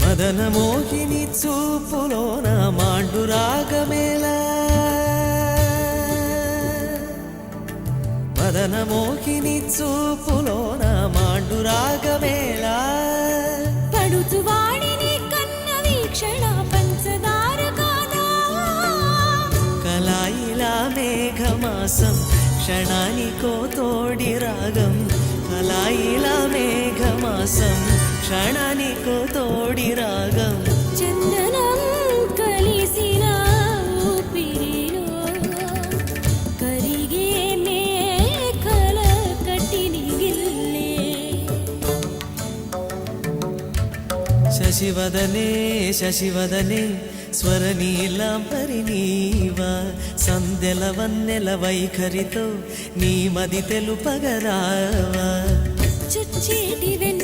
మదన మోహిని చూపులోన మాండు రాగమేలా మదన మోహిని చూపులోన మాండు రాగమేలా పడుతు వాడిని కన్న వీక్షణ పంచదార కాదా కలాయిలా మేఘమాసం క్షణానికో తోడి రాగం కలాయిలా మేఘమాసం క్షణానికో తోడి రాగం చందనం కలిసిన ఊపిరిలో కరిగే మేఘల కట్టిని గిల్లే శశివదనే శశివదనే స్వరనీలాంబరి నీవా సందెల వన్నెల వైఖరితో నీ మది తెలుపగరావా చుచ్చేటి వెన్న